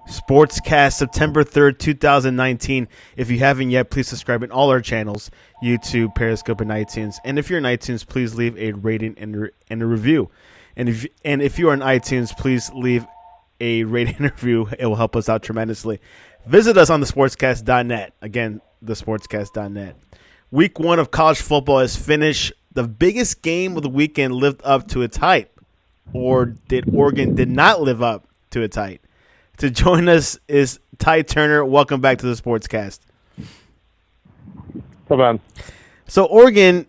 Sportscast, September 3rd, 2019. If you haven't yet, please subscribe in all our channels, YouTube, Periscope, and iTunes. And if you're in iTunes, please leave a rating and a review. And if you are in iTunes, please leave a rating and review. It will help us out tremendously. Visit us on thesportscast.net. Again, thesportscast.net. Week 1 of college football is finished. The biggest game of the weekend lived up to its hype. Or did Oregon did not live up to its hype? To join us is Ty Turner. Welcome back to the Sportscast. Come on. So Oregon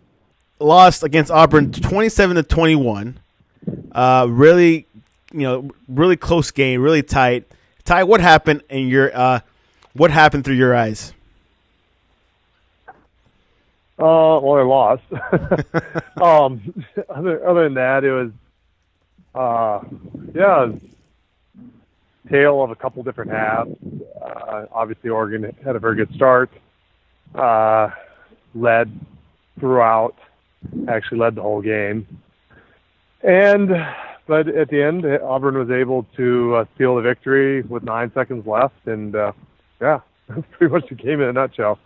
lost against Auburn 27-21. Really close game, really tight. Ty, what happened what happened through your eyes? Well, I lost. Other than that, it was tale of a couple different halves. Obviously, Oregon had a very good start. Led throughout. Actually led the whole game. But at the end, Auburn was able to steal the victory with 9 seconds left. And, that's pretty much the game in a nutshell.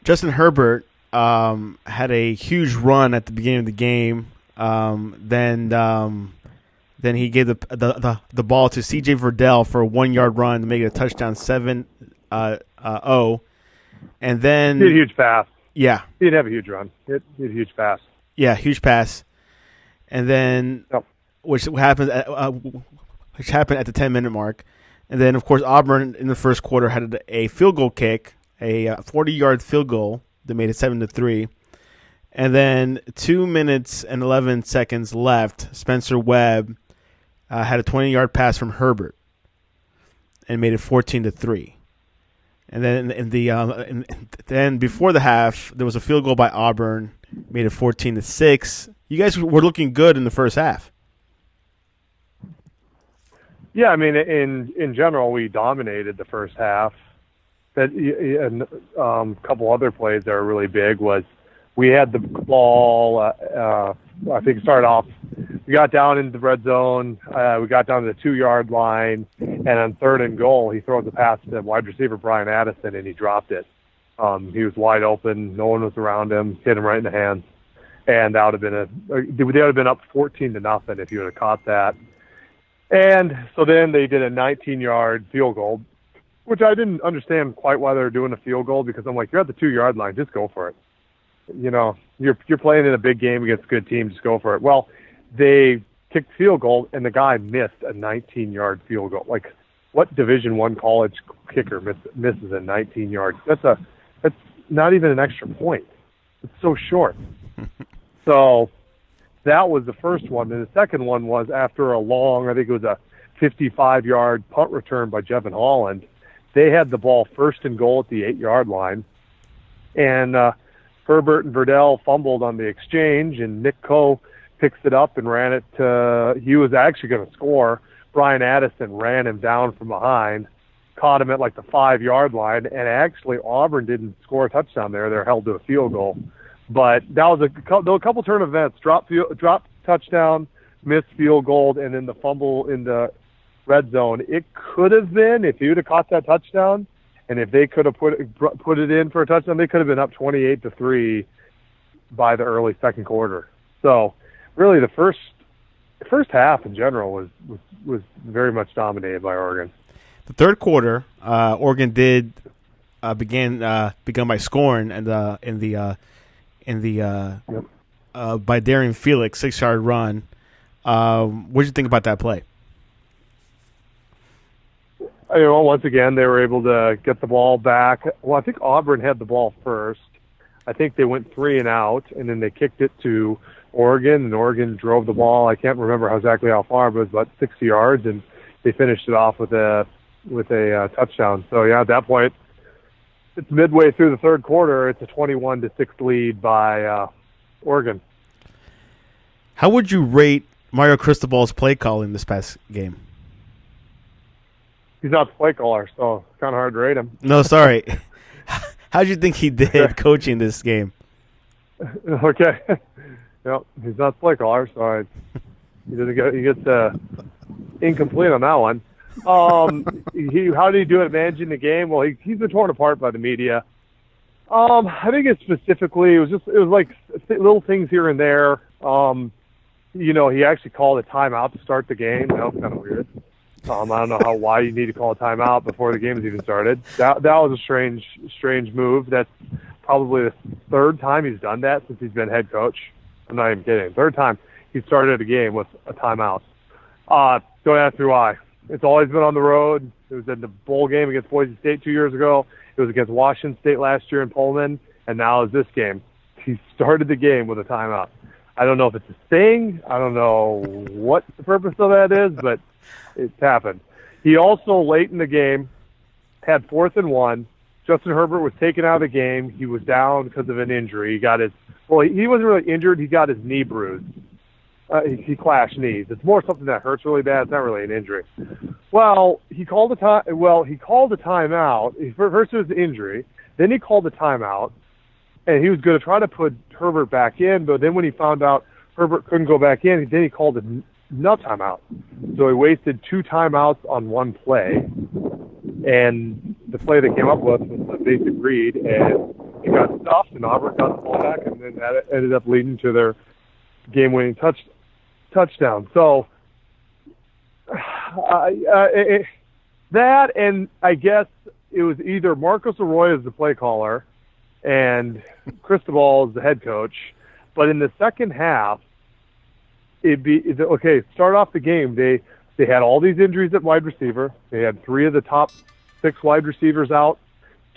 Justin Herbert had a huge run at the beginning of the game. Then he gave the ball to C.J. Verdell for a 1-yard run to make it a touchdown 7-0. And then he had a huge pass. Yeah. He didn't have a huge run. He had a huge pass. Yeah, huge pass. And then which happened at the 10-minute mark. And then, of course, Auburn in the first quarter had a field goal kick, a 40-yard field goal that made it 7-3. And then 2 minutes and 11 seconds left, Spencer Webb had a 20-yard pass from Herbert and made it 14-3. And then then before the half, there was a field goal by Auburn, made it 14-6. You guys were looking good in the first half. Yeah, I mean, in general, we dominated the first half. And a couple other plays that were really big was we had the ball. I think it started off. We got down into the red zone. We got down to the 2-yard line, and on 3rd and goal, he throws a pass to wide receiver Brian Addison, and he dropped it. He was wide open. No one was around him. Hit him right in the hands, and that would have been they would have been up 14-0 if he would have caught that. And so then they did a 19-yard field goal, which I didn't understand quite why they were doing a field goal, because I'm like, you're at the 2-yard line, just go for it. You know, you're playing in a big game against a good team, just go for it. Well, they kicked field goal, and the guy missed a 19-yard field goal. Like, what Division I college kicker misses a 19-yard? That's not even an extra point. It's so short. So that was the first one. And the second one was after a long, I think it was a 55-yard punt return by Jevin Holland. They had the ball 1st and goal at the 8-yard line. And Herbert and Verdell fumbled on the exchange, and Nick Coe picks it up and ran it to – he was actually going to score. Brian Addison ran him down from behind, caught him at like the 5-yard line, and actually Auburn didn't score a touchdown there. They're held to a field goal. But that was a couple turn events, drop touchdown, missed field goal, and then the fumble in the red zone. It could have been, if he would have caught that touchdown, and if they could have put it in for a touchdown, they could have been up 28-3 by the early second quarter. So really the first half in general was very much dominated by Oregon. The third quarter, Oregon did began by scoring by Darian Felix 6-yard run. What did you think about that play? Once again, they were able to get the ball back. Well, I think Auburn had the ball first. I think they went 3 and out, and then they kicked it to Oregon, and Oregon drove the ball. I can't remember exactly how far, but it was about 60 yards, and they finished it off with a touchdown. So, yeah, at that point, it's midway through the third quarter. It's a 21-6 lead by Oregon. How would you rate Mario Cristobal's play calling this past game? He's not the play caller, so it's kind of hard to rate him. No, sorry. How did you think he did coaching this game? Okay. Well, he's not the play caller, so he gets incomplete on that one. How did he do it managing the game? Well, he's been torn apart by the media. I think it specifically, it was like little things here and there. He actually called a timeout to start the game. That was kind of weird. I don't know why you need to call a timeout before the game's even started. That was a strange move. That's probably the third time he's done that since he's been head coach. I'm not even kidding. Third time he started a game with a timeout. Don't ask me why. It's always been on the road. It was in the bowl game against Boise State 2 years ago. It was against Washington State last year in Pullman, and now is this game. He started the game with a timeout. I don't know if it's a thing. I don't know what the purpose of that is, but it's happened. He also, late in the game, had 4th and 1. Justin Herbert was taken out of the game. He was down because of an injury. He wasn't really injured. He got his knee bruised. He clashed knees. It's more something that hurts really bad. It's not really an injury. Well, he called a timeout. First it was the injury. Then he called a timeout, and he was going to try to put Herbert back in. But then when he found out Herbert couldn't go back in, then he called another timeout. So he wasted 2 timeouts on one play. And the play they came up with was a basic read, and it got stuffed, and Auburn got the ball back, and then that ended up leading to their game-winning touchdown. So that, and I guess it was either Marcus Arroyo as the play caller and Cristobal as the head coach. But in the second half, start off the game. They had all these injuries at wide receiver. They had 3 of the top 6 wide receivers out,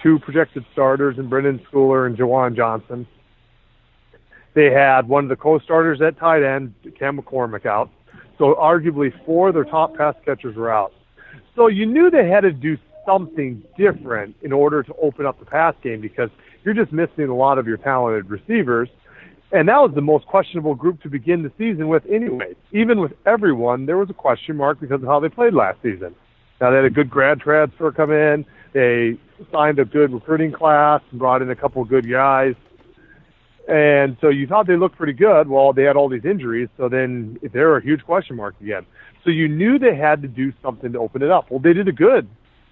2 projected starters in Brendan Schooler and Jawan Johnson. They had one of the co-starters at tight end, Cam McCormick, out. So arguably 4 of their top pass catchers were out. So you knew they had to do something different in order to open up the pass game, because you're just missing a lot of your talented receivers. And that was the most questionable group to begin the season with anyway. Even with everyone, there was a question mark because of how they played last season. Now, they had a good grad transfer come in. They signed a good recruiting class and brought in a couple of good guys. And so you thought they looked pretty good. Well, they had all these injuries, so then they were a huge question mark again. So you knew they had to do something to open it up. Well, they did good.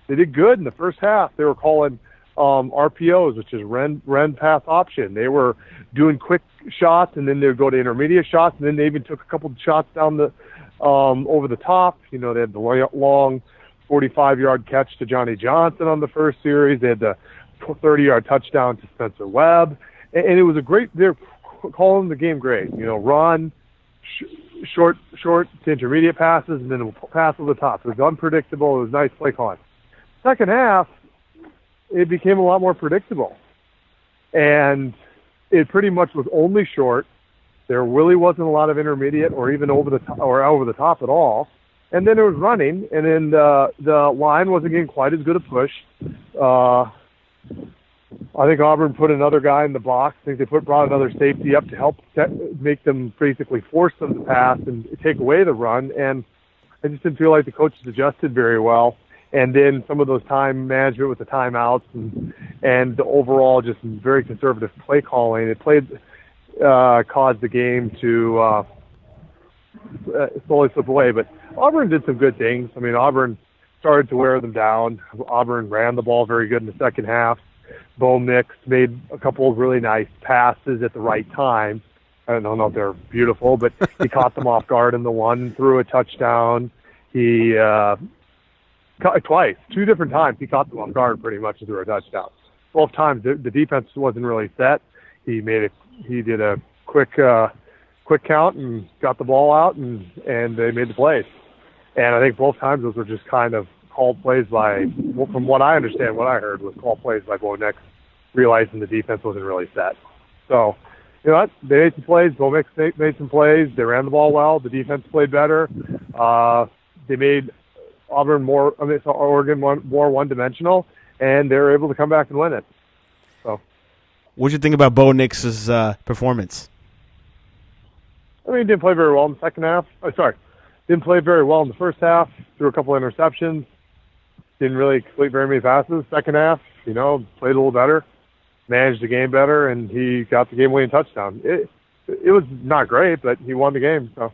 They did good in the first half. They were calling RPOs, which is Ren pass option. They were doing quick shots, and then they would go to intermediate shots, and then they even took a couple of shots down the over the top. They had the long 45-yard catch to Johnny Johnson on the first series. They had the 30-yard touchdown to Spencer Webb, and it was a great. They're calling the game great. Run, short to intermediate passes, and then a pass over the top. It was unpredictable. It was nice play calling. Second half, it became a lot more predictable, and it pretty much was only short. There really wasn't a lot of intermediate or even over the top at all. And then it was running, and then the line wasn't getting quite as good a push. I think Auburn put another guy in the box. I think they brought another safety up to help make them basically force them to pass and take away the run. And I just didn't feel like the coaches adjusted very well. And then some of those time management with the timeouts and the overall just very conservative play calling, caused the game to slowly slip away. But Auburn did some good things. I mean, Auburn started to wear them down. Auburn ran the ball very good in the second half. Bo Nix made a couple of really nice passes at the right time. I don't know if they're beautiful, but he caught them off guard in the one, threw a touchdown. He twice, 2 different times, he caught them off guard pretty much and threw a touchdown. Both times the defense wasn't really set. He did a quick count and got the ball out, and they made the plays. And I think both times those were just kind of called plays from what I understand, what I heard was called plays by Bo Nix, realizing the defense wasn't really set. So, you know what? They made some plays. Bo Nix made some plays. They ran the ball well. The defense played better. They made Oregon more one-dimensional, and they were able to come back and win it. So, what did you think about Bo Nix's performance? I mean, he didn't play very well in the second half. Didn't play very well in the first half. Threw a couple of interceptions. Didn't really complete very many passes. Second half, played a little better, managed the game better, and he got the game-winning touchdown. It was not great, but he won the game. So.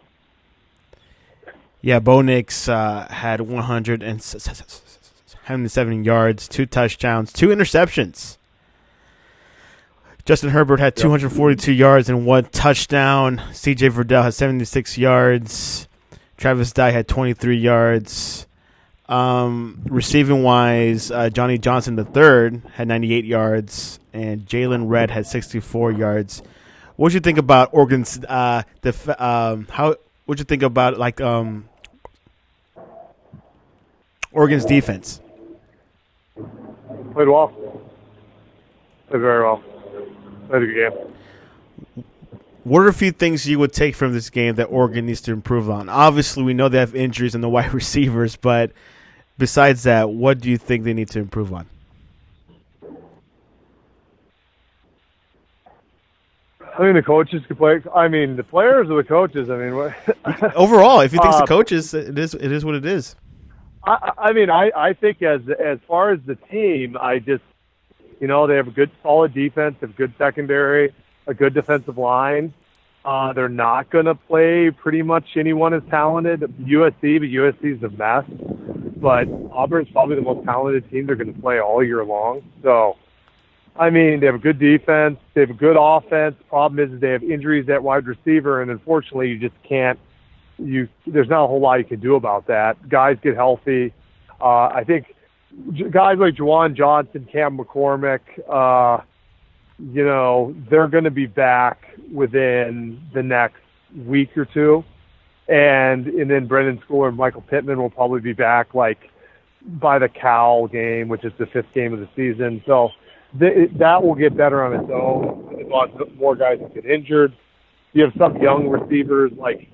Yeah, Bo Nix had 177 yards, 2 touchdowns, 2 interceptions. Justin Herbert had 242 yards and 1 touchdown. C.J. Verdell had 76 yards. Travis Dye had 23 yards. Receiving wise, Johnny Johnson III had 98 yards, and Jalen Redd had 64 yards. What would you think about Oregon's how? What'd you think about Oregon's defense? Played well. Played very well. Played a good game. What are a few things you would take from this game that Oregon needs to improve on? Obviously, we know they have injuries in the wide receivers, but besides that, what do you think they need to improve on? I mean, the coaches could play. I mean, the players or the coaches. I mean, what? Overall, if you think it's the coaches, it is what it is. I mean, I think as far as the team, I just, they have a good, solid defense, a good secondary, a good defensive line. They're not going to play pretty much anyone as talented. USC, but USC's a mess. But Auburn's probably the most talented team they're going to play all year long. So, I mean, they have a good defense. They have a good offense. Problem is they have injuries at wide receiver, and unfortunately, you just can't. There's not a whole lot you can do about that. Guys get healthy. I think guys like Juwan Johnson, Cam McCormick, they're going to be back within the next week or two. And then Brendan Schooler and Michael Pittman will probably be back by the Cal game, which is the 5th game of the season. So that will get better on its own. As long as more guys get injured. You have some young receivers like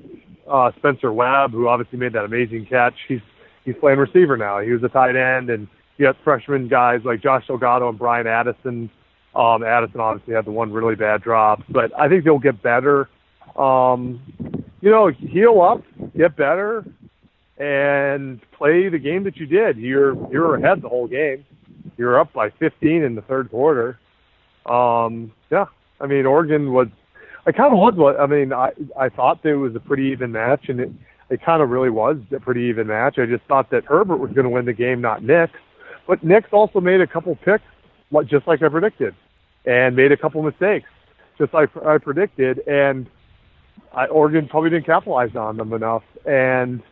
Spencer Webb, who obviously made that amazing catch. He's playing receiver now. He was a tight end, and you got freshman guys like Josh Delgado and Brian Addison. Addison obviously had the one really bad drop, but I think they'll get better. Heal up, get better, and play the game that you did. You're ahead the whole game. You're up by 15 in the third quarter. Oregon was. I thought there was a pretty even match, and it kind of really was a pretty even match. I just thought that Herbert was going to win the game, not Nix. But Nix also made a couple picks, just like I predicted, and made a couple mistakes, just like I predicted. And Oregon probably didn't capitalize on them enough. And,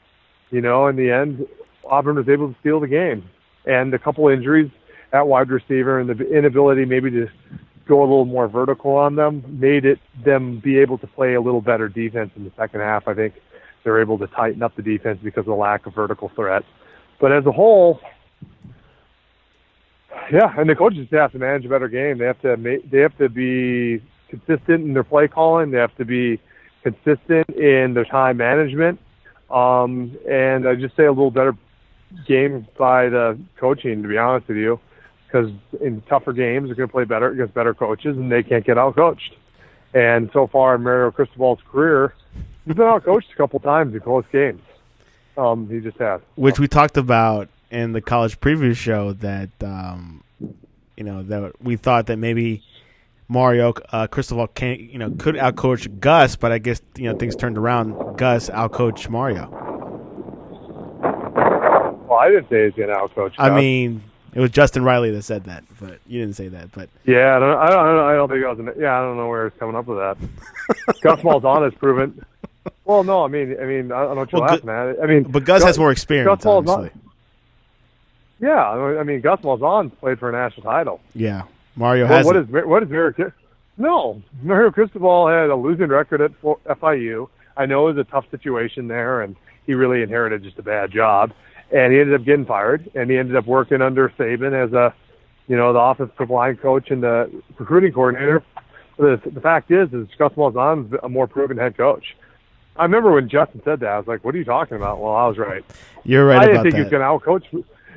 in the end, Auburn was able to steal the game. And a couple injuries at wide receiver and the inability maybe to go a little more vertical on them made them be able to play a little better defense in the second half. I think they're able to tighten up the defense because of the lack of vertical threat. But as a whole, and the coaches have to manage a better game. They have to be consistent in their play calling. They have to be consistent in their time management. And I just say a little better game by the coaching, to be honest with you. Because in tougher games, they're going to play better against better coaches, and they can't get out-coached. And so far in Mario Cristobal's career, he's been out-coached a couple times in close games. He just has. Which we talked about in the college preview show that, that we thought that maybe Mario Cristobal could out-coach Gus, but I guess, things turned around. Gus out-coached Mario. Well, I didn't say he's going to out-coach Gus. I mean, it was Justin Riley that said that, but you didn't say that. But yeah, I don't think I was. I don't know where he's coming up with that. Gus Malzahn has proven. Well, no, I mean, I don't know what you're laughing at. I mean, but Gus has more experience, Gus obviously. Yeah, I mean, Gus Malzahn played for a national title. Yeah, Mario has. What is Mario? No, Mario Cristobal had a losing record at FIU. I know it was a tough situation there, and he really inherited just a bad job. And he ended up getting fired, and he ended up working under Saban as the offensive line coach and the recruiting coordinator. The fact is Gus Malzahn's a more proven head coach. I remember when Justin said that, I was like, "What are you talking about?" Well, I was right. You're right. I didn't think he was going to outcoach.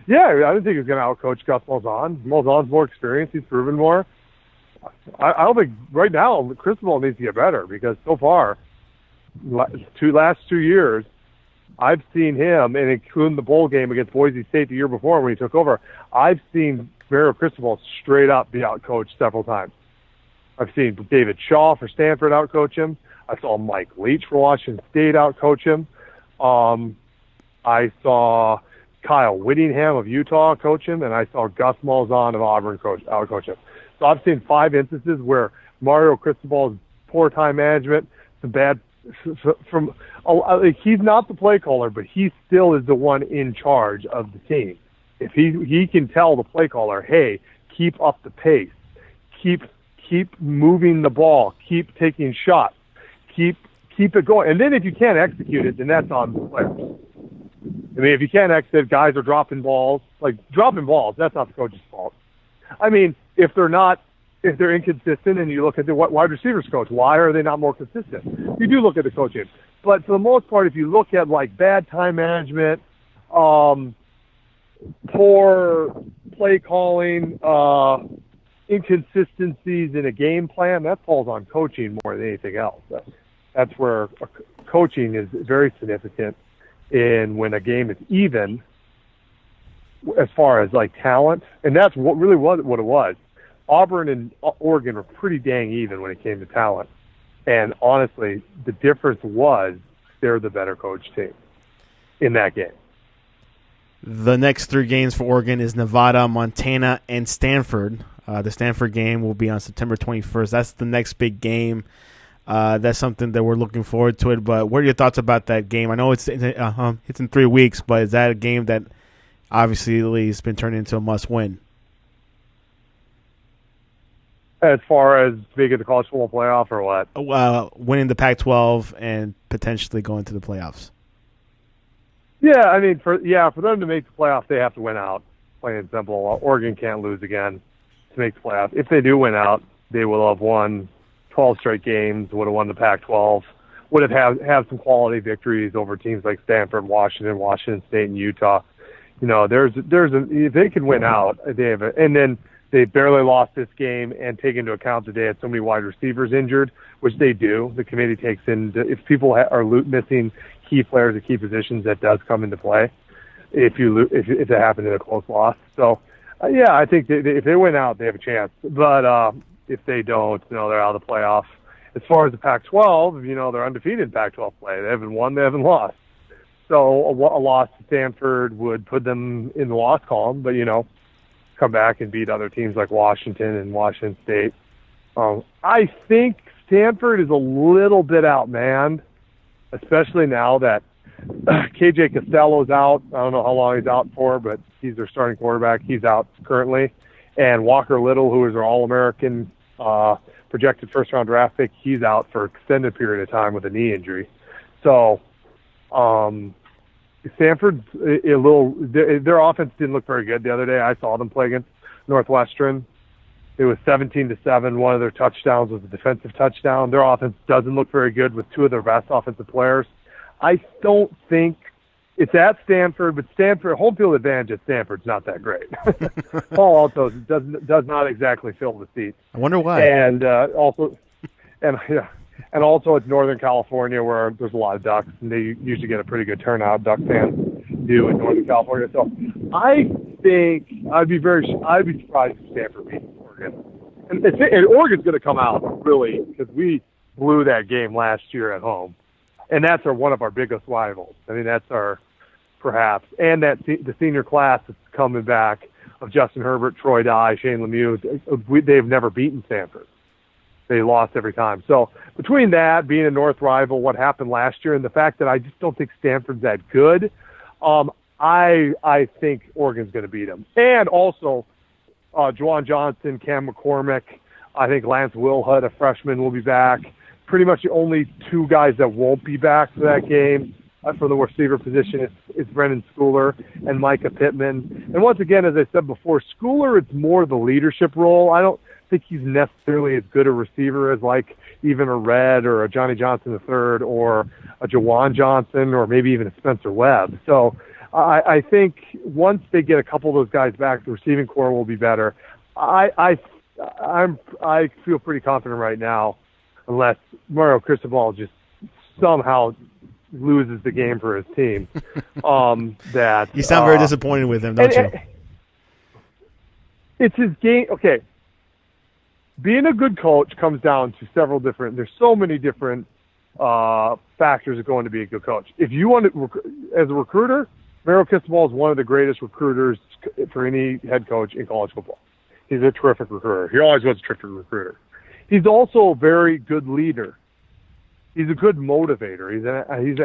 Yeah, I didn't think he was going to outcoach Gus Malzahn. Malzahn's more experienced. He's proven more. I don't think right now Cristobal needs to get better because so far, last 2 years. I've seen him, and including the bowl game against Boise State the year before when he took over, I've seen Mario Cristobal straight up be outcoached several times. I've seen David Shaw for Stanford outcoach him. I saw Mike Leach for Washington State outcoach him. I saw Kyle Whittingham of Utah coach him, and I saw Gus Malzahn of Auburn coach him. So I've seen 5 instances where Mario Cristobal's poor time management, some bad from. He's not the play caller, but he still is the one in charge of the team. If he can tell the play caller, hey, keep up the pace, keep moving the ball, keep taking shots, keep it going. And then if you can't execute it, then that's on the players. I mean, if you can't execute, guys are dropping balls. Like, dropping balls, that's not the coach's fault. I mean, if they're inconsistent and you look at the wide receivers coach, why are they not more consistent? You do look at the coaching. But for the most part, if you look at, like, bad time management, poor play calling, inconsistencies in a game plan, that falls on coaching more than anything else. That's where coaching is very significant in when a game is even as far as, like, talent. And that's what really was what it was. Auburn and Oregon were pretty dang even when it came to talent. And honestly, the difference was they're the better coach team in that game. The next 3 games for Oregon is Nevada, Montana, and Stanford. The Stanford game will be on September 21st. That's the next big game. That's something that we're looking forward to it. But what are your thoughts about that game? I know it's in 3 weeks, but is that a game that obviously has been turned into a must-win? As far as making the college football playoff or what? Winning the Pac-12 and potentially going to the playoffs. Yeah, I mean, for them to make the playoff, they have to win out. Plain and simple. Oregon can't lose again to make the playoff. If they do win out, they will have won 12 straight games, would have won the Pac-12, would have some quality victories over teams like Stanford, Washington State, and Utah. You know, if they can win out, they have and then they barely lost this game, and take into account that they had so many wide receivers injured, which they do. The committee takes in if people are missing key players at key positions, that does come into play if it happened in a close loss. So, yeah, I think if they win out, they have a chance. But if they don't, they're out of the playoff. As far as the Pac-12, they're undefeated in Pac-12 play. They haven't won, they haven't lost. So a loss to Stanford would put them in the loss column, but, come back and beat other teams like Washington and Washington State. I think Stanford is a little bit outmanned, especially now that KJ Costello's out. I don't know how long he's out for, but he's their starting quarterback. He's out currently. And Walker Little, who is our All-American projected first-round draft pick, he's out for an extended period of time with a knee injury. So Stanford's their offense didn't look very good the other day. I saw them play against Northwestern. It was 17-7. One of their touchdowns was a defensive touchdown. Their offense doesn't look very good with 2 of their best offensive players. I don't think it's at Stanford, but home field advantage at Stanford's not that great. Paul Alto does not exactly fill the seats. I wonder why. And also it's Northern California where there's a lot of Ducks, and they usually get a pretty good turnout. Duck fans do in Northern California. So I think I'd be surprised if Stanford beats Oregon. And Oregon's going to come out really because we blew that game last year at home, and that's one of our biggest rivals. I mean, that's our perhaps, and that the senior class that's coming back of Justin Herbert, Troy Dye, Shane Lemieux. They've never beaten Stanford. They lost every time. So between that, being a North rival, what happened last year, and the fact that I just don't think Stanford's that good, I think Oregon's going to beat them. And also, Juwan Johnson, Cam McCormick, I think Lance Wilhut, a freshman, will be back. Pretty much the only 2 guys that won't be back for that game for the receiver position is Brendan Schooler and Micah Pittman. And once again, as I said before, Schooler, it's more the leadership role. I don't think he's necessarily as good a receiver as like even a Red or a Johnny Johnson III or a Juwan Johnson or maybe even a Spencer Webb. So I think once they get a couple of those guys back, the receiving core will be better. I feel pretty confident right now, unless Mario Cristobal just somehow loses the game for his team. That you sound very disappointed with him, don't you? It's his game. Okay. Being a good coach comes down to there's so many different factors that go into being a good coach. If you want to, as a recruiter, Mario Cristobal is one of the greatest recruiters for any head coach in college football. He's a terrific recruiter. He always was a terrific recruiter. He's also a very good leader. He's a good motivator. He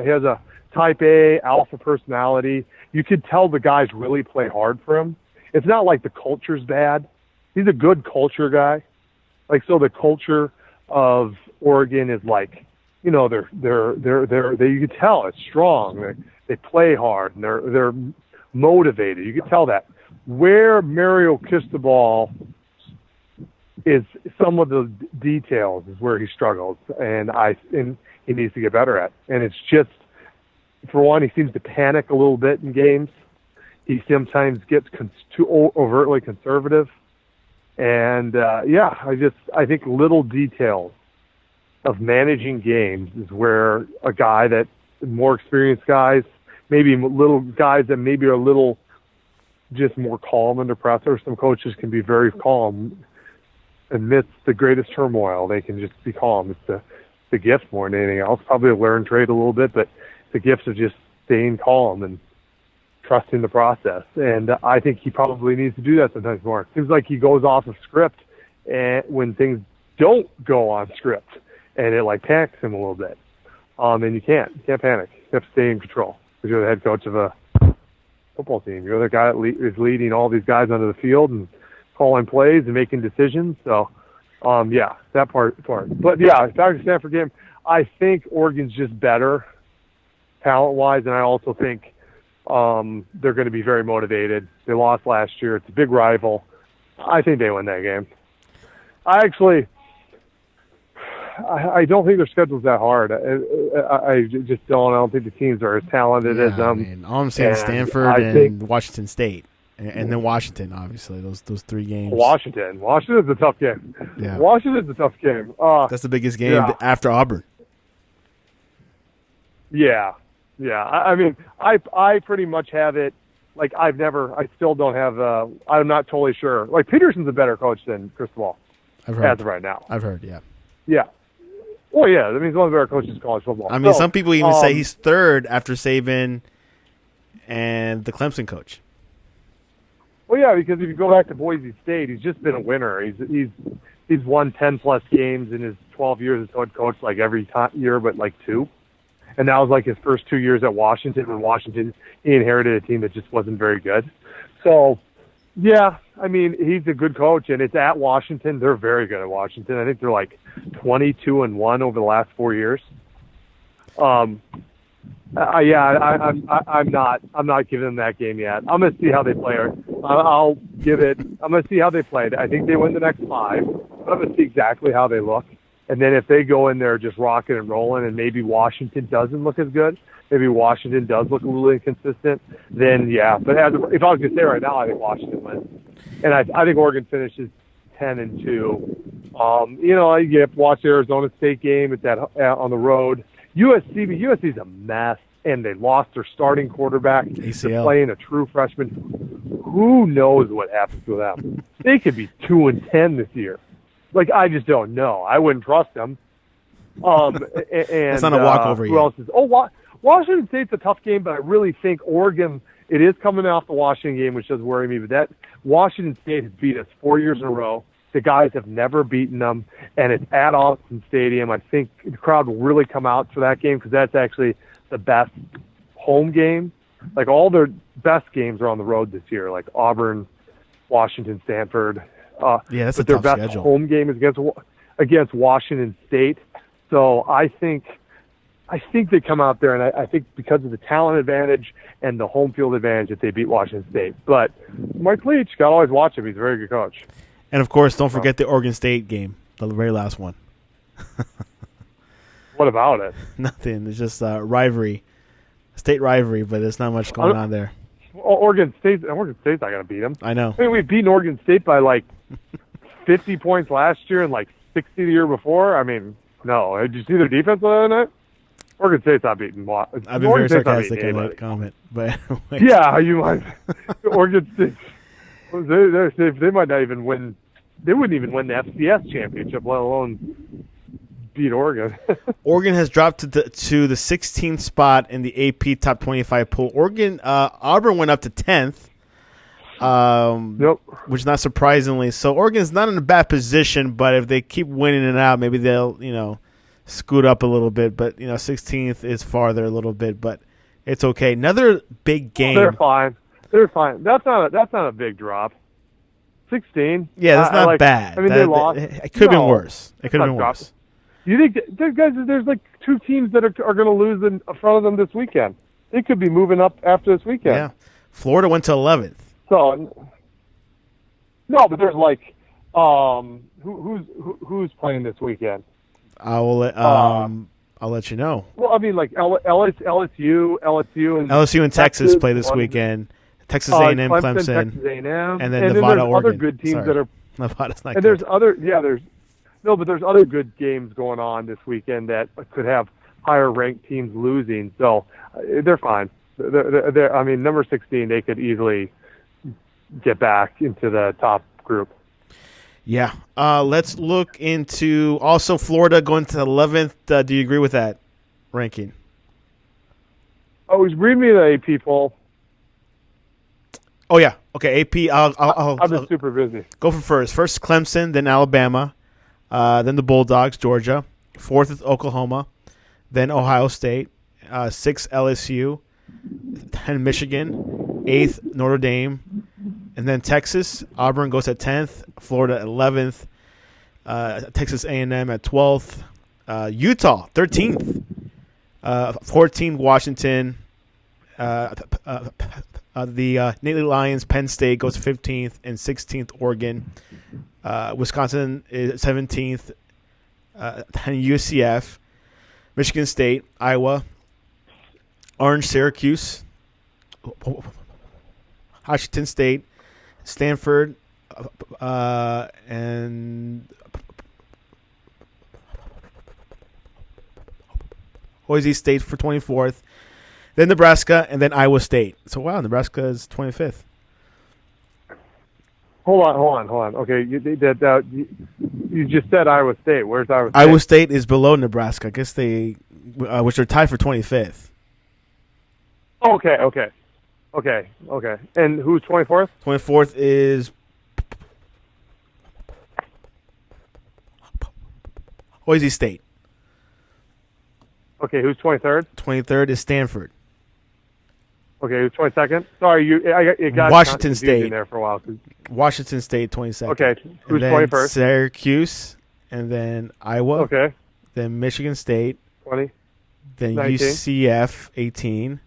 has a type A alpha personality. You could tell the guys really play hard for him. It's not like the culture's bad. He's a good culture guy. Like, so the culture of Oregon is like, you know, they you could tell it's strong. They play hard and they're motivated. You could tell that. Where Mario Cristobal is, some of the details is where he struggles, and he needs to get better at. And it's just, for one, he seems to panic a little bit in games. He sometimes gets too overtly conservative, and I think little details of managing games is where a guy that more experienced guys, maybe little guys that maybe are a little just more calm under pressure. Some coaches can be very calm amidst the greatest turmoil. They can just be calm. It's the gift more than anything else. Probably a learned trait a little bit, but the gift of just staying calm and trusting the process. And I think he probably needs to do that sometimes more. It seems like he goes off of script and when things don't go on script, and it like panics him a little bit. And you can't panic. You have to stay in control because you're the head coach of a football team. You're the guy that is leading all these guys onto the field and calling plays and making decisions. So, that part. But yeah, back to Stanford game, I think Oregon's just better talent-wise, and I also think they're going to be very motivated. They lost last year. It's a big rival. I think they win that game. I don't think their schedule's that hard. I just don't. I don't think the teams are as talented as them. I mean, all I'm saying is Stanford and Washington State, and then Washington, obviously. Those three games. Washington's a tough game. Yeah. Washington's a tough game. That's the biggest game after Auburn. Yeah. I mean, I pretty much have it. Like I still don't have. I'm not totally sure. Like Peterson's a better coach than Cristobal. I've heard. As of right now. I've heard. Yeah. Yeah. Well, yeah. That means one of the better coaches in college football. I mean, some people even say he's third after Saban and the Clemson coach. Well, yeah, because if you go back to Boise State, he's just been a winner. He's won 10+ games in his 12 years as head coach, like every year, but like 2. And that was like his first 2 years at Washington. When Washington, he inherited a team that just wasn't very good. So, yeah, I mean, he's a good coach, and it's at Washington. They're very good at Washington. I think they're like 22-1 over the last 4 years. I'm not giving them that game yet. I'm going to see how they play. I'm going to see how they play. I think they win the next 5. I'm going to see exactly how they look. And then if they go in there just rocking and rolling and maybe Washington doesn't look as good, maybe Washington does look a little inconsistent, then yeah. But if I was going to say right now, I think Washington wins. And I think Oregon finishes 10-2. You have to watch the Arizona State game. It's on the road. USC's a mess, and they lost their starting quarterback. ACL. They're playing a true freshman. Who knows what happens to them? They could be 2-10 this year. Like, I just don't know. I wouldn't trust them. And it's not a walkover who yet. else is? Washington State's a tough game, but I really think Oregon. It is coming off the Washington game, which does worry me. But that Washington State has beat us 4 years in a row. The guys have never beaten them, and it's at Austin Stadium. I think the crowd will really come out for that game because that's actually the best home game. Like all their best games are on the road this year, like Auburn, Washington, Stanford. That's but a tough their best schedule. home game is against Washington State. So I think they come out there, and I think because of the talent advantage and the home field advantage that they beat Washington State. But Mike Leach, got to always watch him. He's a very good coach. And, of course, don't forget the Oregon State game, the very last one. What about it? Nothing. It's just rivalry, state rivalry, but there's not much going on there. Oregon State's not going to beat them. I know. I mean, we've beaten Oregon State by like 50 points last year and like 60 the year before. I mean, no. Did you see their defense the other night? Oregon State's not beating. I've been very sarcastic in that comment, but yeah, you might. Oregon State. They might not even win. They wouldn't even win the FCS championship, let alone beat Oregon. Oregon has dropped to the 16th spot in the AP Top 25 poll. Auburn went up to 10th, which not surprisingly. So Oregon's not in a bad position, but if they keep winning it out, maybe they'll scoot up a little bit. But 16th is farther a little bit, but it's okay. Another big game. They're fine. That's not a big drop. 16. Yeah, that's not bad. I mean, they lost. It could have been worse. It could have been worse. You think there's like two teams that are going to lose in front of them this weekend? They could be moving up after this weekend. Yeah, Florida went to 11th. So no, but there's like who's playing this weekend? I'll let you know. Well, I mean, like LSU and Texas play this weekend. Texas A&M, Clemson, Texas A&M, and then Nevada, there's Oregon. Other good teams that are. Nevada's not and good. there's other good games going on this weekend that could have higher ranked teams losing. So they're fine. I mean, number 16, they could easily get back into the top group. Yeah. Let's look into also Florida going to 11th. Do you agree with that ranking? Oh, read me the AP poll. Oh, yeah. Okay, AP. I've been super busy. Go for first. First Clemson, then Alabama, then the Bulldogs, Georgia. Fourth is Oklahoma, then Ohio State. Sixth, LSU. 10, Michigan. Eighth, Notre Dame. And then Texas. Auburn goes at 10th. Florida at 11th. Texas A&M at 12th. Utah, 13th. 14th, Washington. The Nittany Lions, Penn State goes 15th, and 16th, Oregon. Wisconsin is 17th, and UCF. Michigan State, Iowa. Orange, Syracuse. Washington State, Stanford, and Boise State for 24th. Then Nebraska, and then Iowa State. So, wow, Nebraska is 25th. Hold on. Okay, you just said Iowa State. Where's Iowa State? Iowa State is below Nebraska. I guess which are tied for 25th. Okay. And who's 24th? 24th is Boise State. Okay, who's 23rd? 23rd is Stanford. Okay, who's 22nd? Sorry, it got Washington State there for a while. Washington State, 22nd. Okay, who's and then 21st? Syracuse, and then Iowa. Okay. Then Michigan State. 20. Then 19. UCF, 18.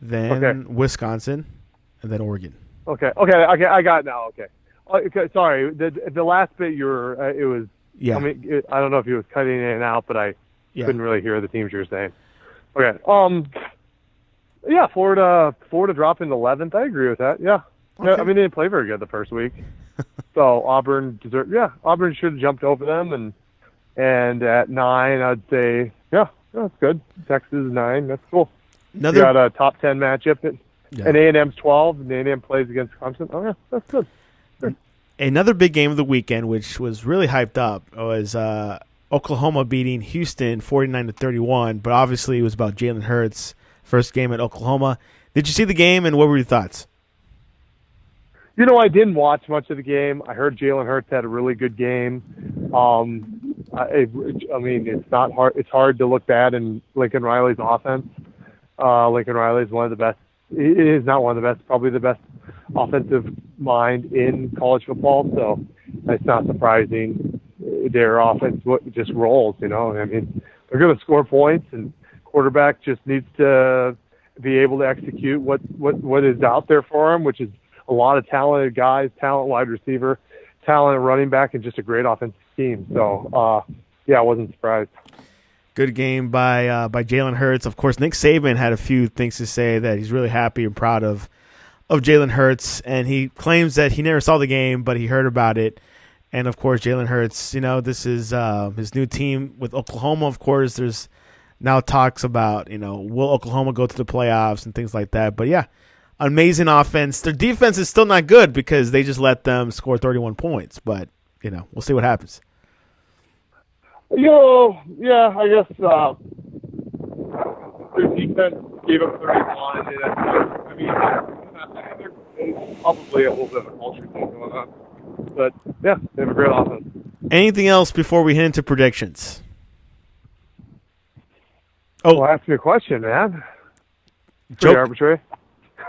Then Wisconsin, and then Oregon. Okay, I got it now. Okay, sorry. The last bit it was. Yeah. I mean, I don't know if he was cutting in and out, but I couldn't really hear the teams you were saying. Okay. Yeah, Florida dropping 11th. I agree with that. Yeah. Okay. I mean, they didn't play very good the first week. So Auburn should have jumped over them, and at 9, I'd say, that's good. Texas is 9. That's cool. You got a top 10 matchup, and A&M's 12, and A&M plays against Clemson. Oh yeah, that's good. Sure. Another big game of the weekend, which was really hyped up, was Oklahoma beating Houston 49-31. But obviously, it was about Jalen Hurts' first game at Oklahoma. Did you see the game, and what were your thoughts? I didn't watch much of the game. I heard Jalen Hurts had a really good game. I mean, it's not hard. It's hard to look bad in Lincoln Riley's offense. Lincoln Riley is one of the best. He is not one of the best, probably the best offensive mind in college football. So it's not surprising their offense just rolls. I mean, they're going to score points, and quarterback just needs to be able to execute what is out there for him, which is a lot of talented guys, talent wide receiver, talent running back, and just a great offensive team. So, I wasn't surprised. Good game by Jalen Hurts. Of course, Nick Saban had a few things to say that he's really happy and proud of Jalen Hurts, and he claims that he never saw the game, but he heard about it. And, of course, Jalen Hurts, this is his new team with Oklahoma. Of course, there's now talks about, will Oklahoma go to the playoffs and things like that. But, yeah, amazing offense. Their defense is still not good because they just let them score 31 points. But, we'll see what happens. Yeah, I guess their defense gave up 31. I mean, there's probably a little bit of a culture thing going on. But, yeah, they have a great offense. Anything else before we head into predictions? Well, ask me a question, man. Pretty arbitrary.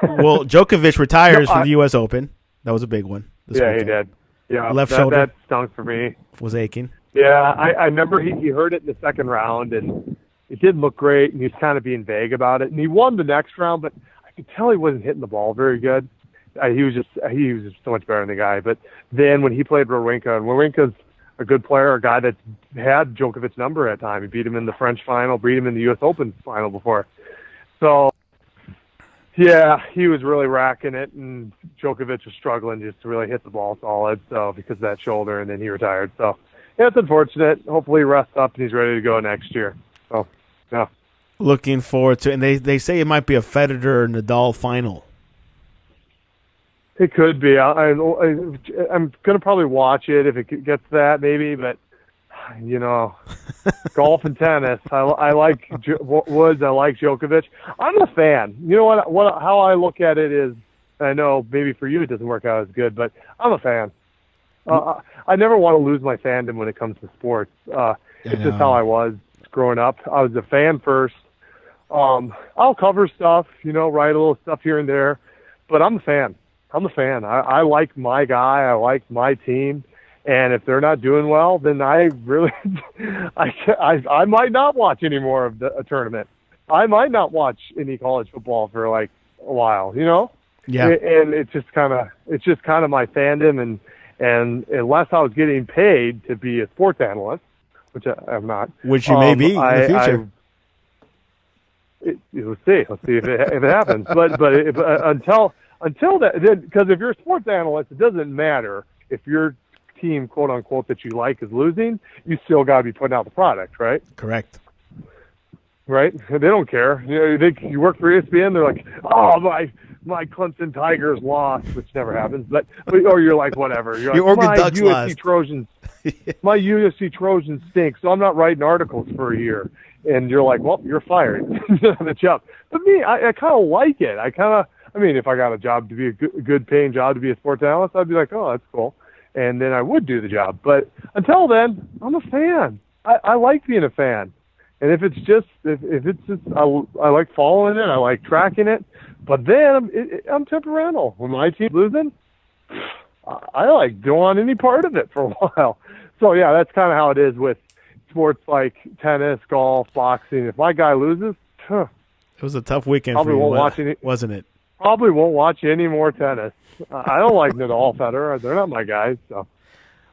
Well, Djokovic retires from the U.S. Open. That was a big one. Yeah, he did. Yeah, left shoulder. That stunk for me. Was aching. Yeah, I remember he hurt it in the second round, and it didn't look great, and he was kind of being vague about it. And he won the next round, but I could tell he wasn't hitting the ball very good. He was just so much better than the guy. But then when he played Wawrinka, and Wawrinka's a good player, a guy that's had Djokovic's number at time. He beat him in the French final, beat him in the U.S. Open final before. So, yeah, he was really racking it, and Djokovic was struggling just to really hit the ball solid. So because of that shoulder, and then he retired. So yeah, it's unfortunate. Hopefully he rests up and he's ready to go next year. So yeah, looking forward to it. And they say it might be a Federer-Nadal final. It could be. I'm going to probably watch it if it gets that, maybe. But, golf and tennis. I like Woods. I like Djokovic. I'm a fan. You know what? How I look at it is, I know maybe for you it doesn't work out as good, but I'm a fan. I never want to lose my fandom when it comes to sports. It's just how I was growing up. I was a fan first. I'll cover stuff, write a little stuff here and there, but I'm a fan. I like my guy. I like my team. And if they're not doing well, then I really, I might not watch any more of a tournament. I might not watch any college football for like a while, Yeah. And it's just kind of my fandom. And unless I was getting paid to be a sports analyst, which I'm not. Which you may be in the future. Let's see if it happens. But until that, because if you're a sports analyst, it doesn't matter if your team, quote unquote, that you like is losing. You still got to be putting out the product, right? Correct. Right? They don't care. You work for ESPN. They're like, oh, my Clemson Tigers lost, which never happens. But or you're like, whatever. You're like, Oregon my Ducks USC lost. Trojans, my USC Trojans stink, so I'm not writing articles for a year. And you're like, well, you're fired. The job. But me, I kind of like it. If I got a job to be a good paying job to be a sports analyst, I'd be like, oh, that's cool. And then I would do the job. But until then, I'm a fan. I like being a fan. And if it's just, I like following it, I like tracking it. But then I'm temperamental. When my team's losing, I like don't want any part of it for a while. So yeah, that's kind of how it is with sports like tennis, golf, boxing. If my guy loses, it was a tough weekend probably for you, won't watch any, wasn't it? Probably won't watch any more tennis. I don't like Nadal, Federer. They're not my guys. So.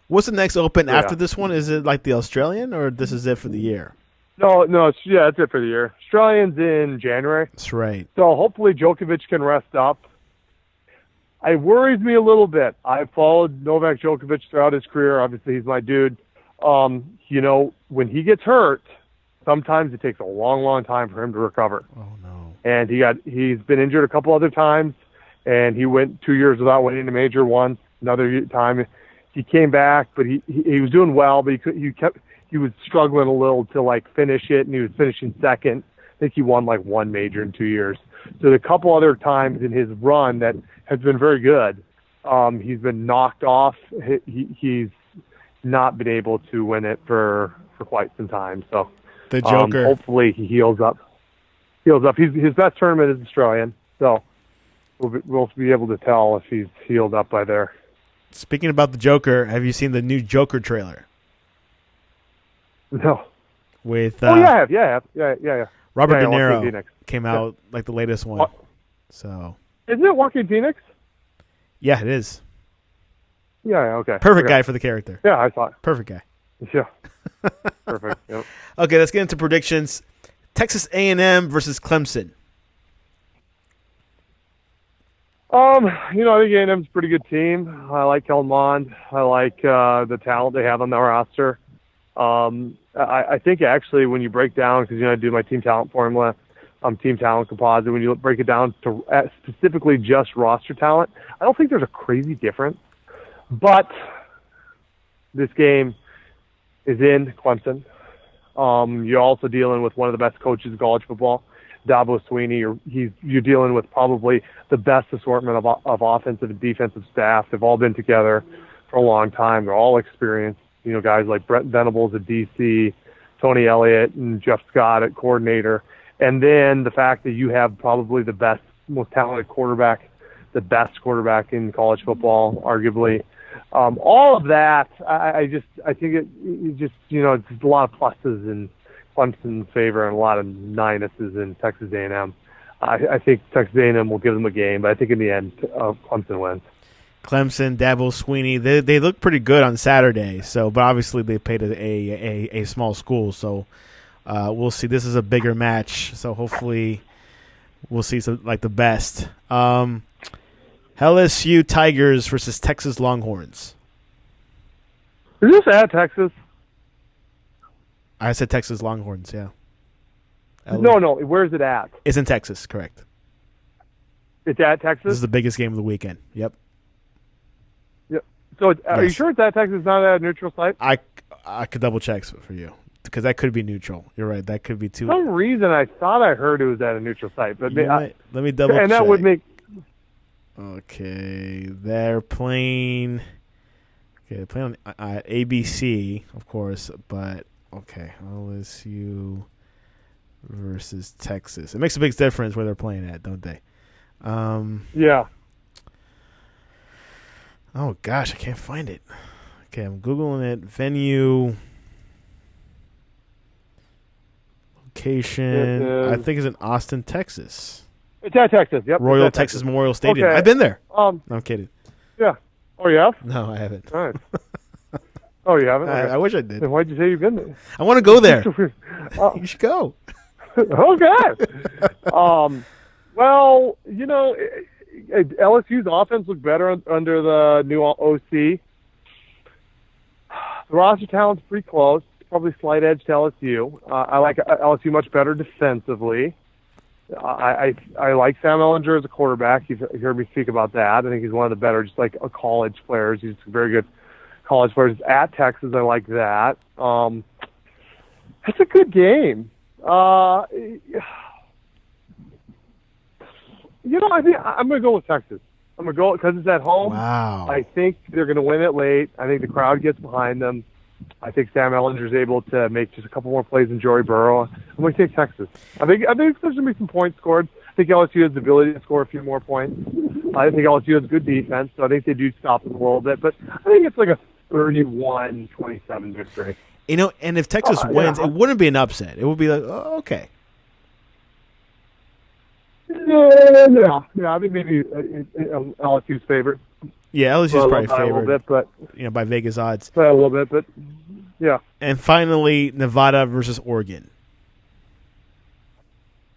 What's the next Open after this one? Is it like the Australian, or this is it for the year? No, that's it for the year. Australian's in January. That's right. So hopefully Djokovic can rest up. It worries me a little bit. I've followed Novak Djokovic throughout his career. Obviously, he's my dude. When he gets hurt, sometimes it takes a long, long time for him to recover. Oh, no. And he's been injured a couple other times, and he went 2 years without winning a major once. Another time he came back, but he was doing well, but he was struggling a little to finish it, and he was finishing second. I think he won one major in 2 years. So a couple other times in his run that has been very good, he's been knocked off. He's not been able to win it for quite some time. So the Joker. Hopefully he heals up. His best tournament is Australian, so we'll be able to tell if he's healed up by there. Speaking about the Joker, have you seen the new Joker trailer? No. With yeah. Robert De Niro came out the latest one. So isn't it Joaquin Phoenix? Yeah, it is. Yeah, okay. Perfect guy for the character. Yeah, I thought. Perfect guy. Yeah. Perfect. Yep. Okay, let's get into predictions. Texas A&M versus Clemson. I think A&M's a pretty good team. I like Kellen Mond. I like the talent they have on their roster. I think actually when you break down, because I do my team talent formula, team talent composite, when you break it down to specifically just roster talent, I don't think there's a crazy difference. But this game is in Clemson. You're also dealing with one of the best coaches in college football, Dabo Sweeney. You're dealing with probably the best assortment of offensive and defensive staff. They've all been together for a long time. They're all experienced. Guys like Brent Venables at DC, Tony Elliott, and Jeff Scott at coordinator. And then the fact that you have probably the best, most talented quarterback, the best quarterback in college football, arguably. All of that, I think it's a lot of pluses in Clemson's favor and a lot of minuses in Texas A&M. I think Texas A&M will give them a game, but I think in the end, Clemson wins. Clemson, Dabo Sweeney, they look pretty good on Saturday. So, but obviously they played at a small school, so we'll see. This is a bigger match, so hopefully we'll see some like the best. LSU Tigers versus Texas Longhorns. Is this at Texas? I said Texas Longhorns, yeah. No. Where's it at? It's in Texas, correct. It's at Texas? This is the biggest game of the weekend. Yep. Yep. So are you sure it's at Texas, not at a neutral site? I could double check for you because that could be neutral. You're right. That could be too. For some reason, I thought I heard it was at a neutral site, but let me double check. And that would make. Okay, they're playing. Okay, they're playing on ABC, of course, but okay, LSU versus Texas. It makes a big difference where they're playing at, don't they? Yeah. Oh gosh, I can't find it. Okay, I'm googling it. Venue, location. I think it's in Austin, Texas. It's at Texas. Yep. Royal Texas Memorial Stadium. Okay. I've been there. No, I'm kidding. Yeah. Oh, you have? No, I haven't. All right. Oh, you haven't? Okay. I wish I did. Then why'd you say you've been there? I want to go there. You should go. Okay. Well, LSU's offense looked better under the new OC. The roster talent's pretty close. Probably slight edge to LSU. I like LSU much better defensively. I like Sam Ehlinger as a quarterback. You've heard me speak about that. I think he's one of the better, just like college players. He's a very good college player. At Texas, I like that. It's a good game. I think I'm going to go with Texas. I'm going to go because it's at home. Wow. I think they're going to win it late. I think the crowd gets behind them. I think Sam Ehlinger is able to make just a couple more plays than Joey Burrow. I'm going to take Texas. I think there's going to be some points scored. I think LSU has the ability to score a few more points. I think LSU has good defense, so I think they do stop them a little bit. But I think it's like a 31-27 victory. And if Texas wins, it wouldn't be an upset. It would be like, oh, okay. Yeah. I think maybe LSU's favorite. Yeah, LSU's probably favored. A little bit, but by Vegas odds. A little bit, but yeah. And finally, Nevada versus Oregon.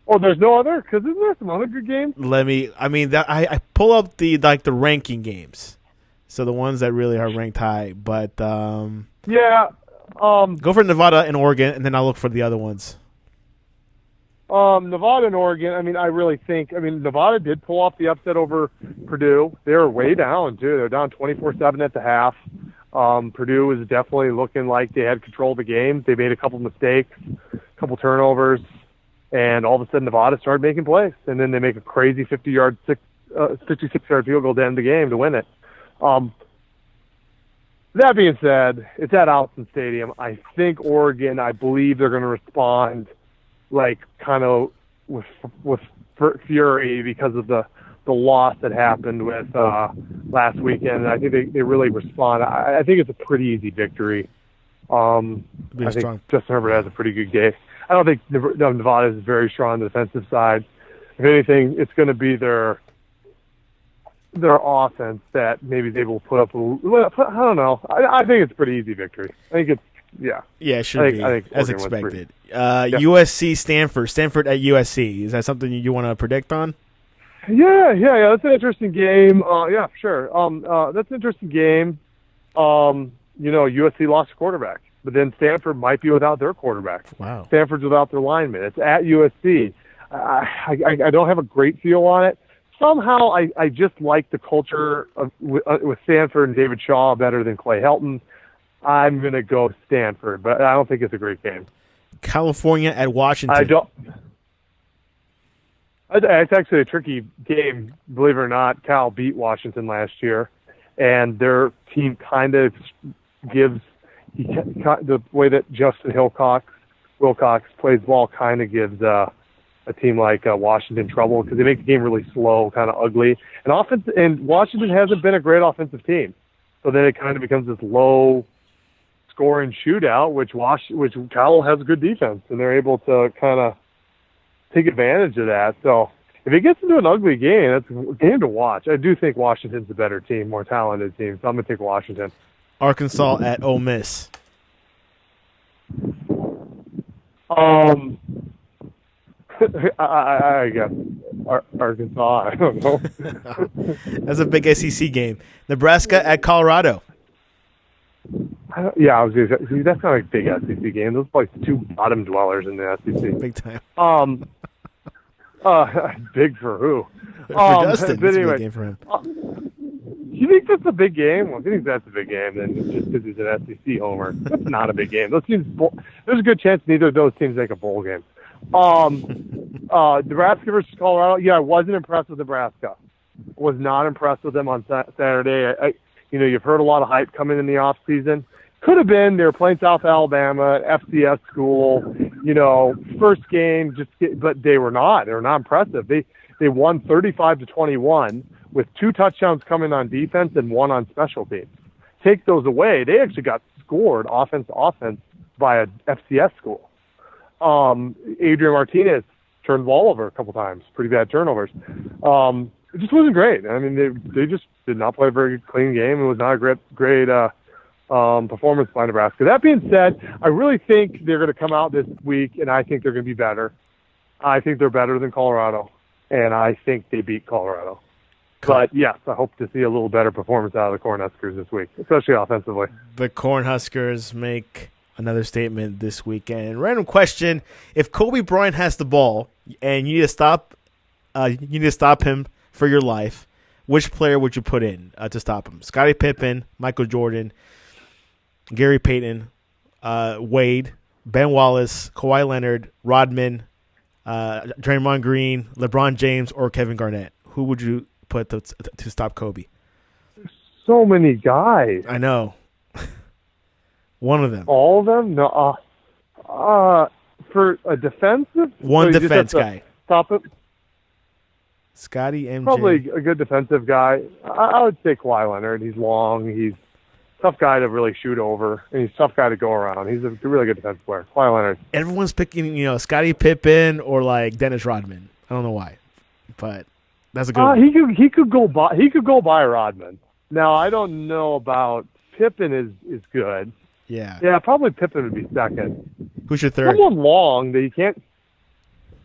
Oh, there's no other? Because isn't there some other good games? I pull up the ranking games, so the ones that really are ranked high. But yeah, go for Nevada and Oregon, and then I'll look for the other ones. Nevada and Oregon, I really think, Nevada did pull off the upset over Purdue. They were way down, too. They were down 24-7 at the half. Purdue was definitely looking like they had control of the game. They made a couple mistakes, a couple turnovers, and all of a sudden Nevada started making plays. And then they make a crazy 56-yard field goal to end the game to win it. That being said, it's at Alton Stadium. I think Oregon, I believe they're going to respond like kind of with fury because of the loss that happened with last weekend. I think they really respond. I think it's a pretty easy victory. I think Justin Herbert has a pretty good game. I don't think Nevada is very strong on the defensive side. If anything, it's going to be their offense that maybe they will put up. I don't know. I think it's a pretty easy victory. I think it's. Yeah. Yeah, it should be, as expected. USC, Stanford at USC. Is that something you want to predict on? Yeah. That's an interesting game. Yeah, sure. That's an interesting game. USC lost a quarterback, but then Stanford might be without their quarterback. Wow. Stanford's without their lineman. It's at USC. I don't have a great feel on it. Somehow I just like the culture with Stanford and David Shaw better than Clay Helton. I'm going to go Stanford, but I don't think it's a great game. California at Washington. I don't. It's actually a tricky game, believe it or not. Cal beat Washington last year, and their team kind of gives the way that Justin Wilcox plays ball kind of gives a team like Washington trouble because they make the game really slow, kind of ugly. And Washington hasn't been a great offensive team, so then it kind of becomes this low scoring shootout, which Cal has a good defense, and they're able to kind of take advantage of that. So if it gets into an ugly game, that's a game to watch. I do think Washington's a better team, more talented team, so I'm going to take Washington. Arkansas at Ole Miss. I guess Arkansas. I don't know. That's a big SEC game. Nebraska at Colorado. I was going to say, that's not a big SEC game. Those are like two bottom dwellers in the SEC. Big time. Big for who? For Justin. But anyway, a big game for him. You think that's a big game? Well, if you think that's a big game, then just because he's an SEC homer, that's not a big game. Those teams, there's a good chance neither of those teams make a bowl game. Nebraska versus Colorado. Yeah, I wasn't impressed with Nebraska. Was not impressed with them on Saturday. You've heard a lot of hype coming in the off season. Could have been they were playing South Alabama, FCS school. First game, but they were not. They were not impressive. They won 35-21 with 2 touchdowns coming on defense and 1 on special teams. Take those away, they actually got scored offense by a FCS school. Adrian Martinez turned the ball over a couple times, pretty bad turnovers. It just wasn't great. I mean, they just did not play a very clean game. It was not a great performance by Nebraska. That being said, I really think they're going to come out this week, and I think they're going to be better. I think they're better than Colorado, and I think they beat Colorado. But, yes, I hope to see a little better performance out of the Cornhuskers this week, especially offensively. The Cornhuskers make another statement this weekend. Random question. If Kobe Bryant has the ball and you need to stop him for your life, which player would you put in to stop him? Scottie Pippen, Michael Jordan, Gary Payton, Wade, Ben Wallace, Kawhi Leonard, Rodman, Draymond Green, LeBron James, or Kevin Garnett? Who would you put to stop Kobe? There's so many guys. I know. One of them. All of them? No. For a defensive? One defense guy. Stop it. Scotty MJ. Probably a good defensive guy. I would say Kawhi Leonard. He's long. He's a tough guy to really shoot over, and he's a tough guy to go around. He's a really good defensive player. Kawhi Leonard. Everyone's picking, Scottie Pippen or like Dennis Rodman. I don't know why, but that's a good one. He could go by Rodman. Now I don't know about Pippen is good. Yeah, probably Pippen would be second. Who's your third? Someone long that you can't.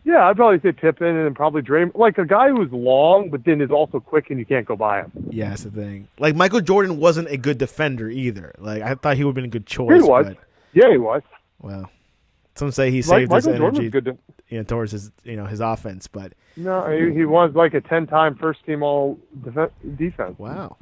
Yeah, I'd probably say Pippen and then probably Draymond. Like a guy who's long, but then is also quick and you can't go by him. Yeah, that's the thing. Like Michael Jordan wasn't a good defender either. Like I thought he would have been a good choice. He was. But, yeah, he was. Well, some say he saved his energy towards his his offense, but no, he was like a 10-time first-team all defense. Wow.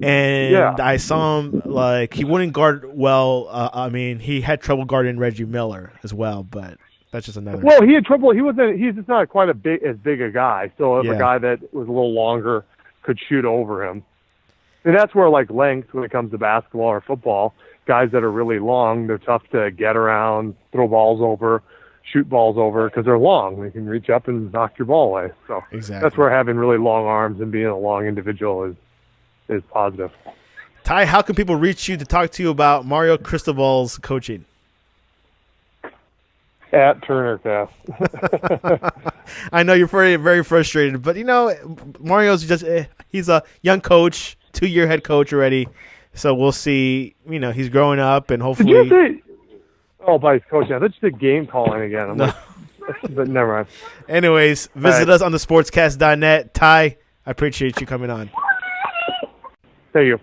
And I saw him like he wouldn't guard well. I mean, he had trouble guarding Reggie Miller as well, but that's just another. Well, he had trouble. He's just not quite as big a guy. So if a guy that was a little longer could shoot over him, and that's where like length when it comes to basketball or football, guys that are really long, they're tough to get around, throw balls over, shoot balls over because they're long. They can reach up and knock your ball away. So that's where having really long arms and being a long individual is positive. Ty, how can people reach you to talk to you about Mario Cristobal's coaching? At TurnerCast. I know you're very, very frustrated, but Mario's he's a young coach, 2-year head coach already. So we'll see. He's growing up, and hopefully. Did you say? Oh, by his coach. I thought you said game calling again. But never mind. Anyways, visit us on thesportscast.net. Ty, I appreciate you coming on. Thank you.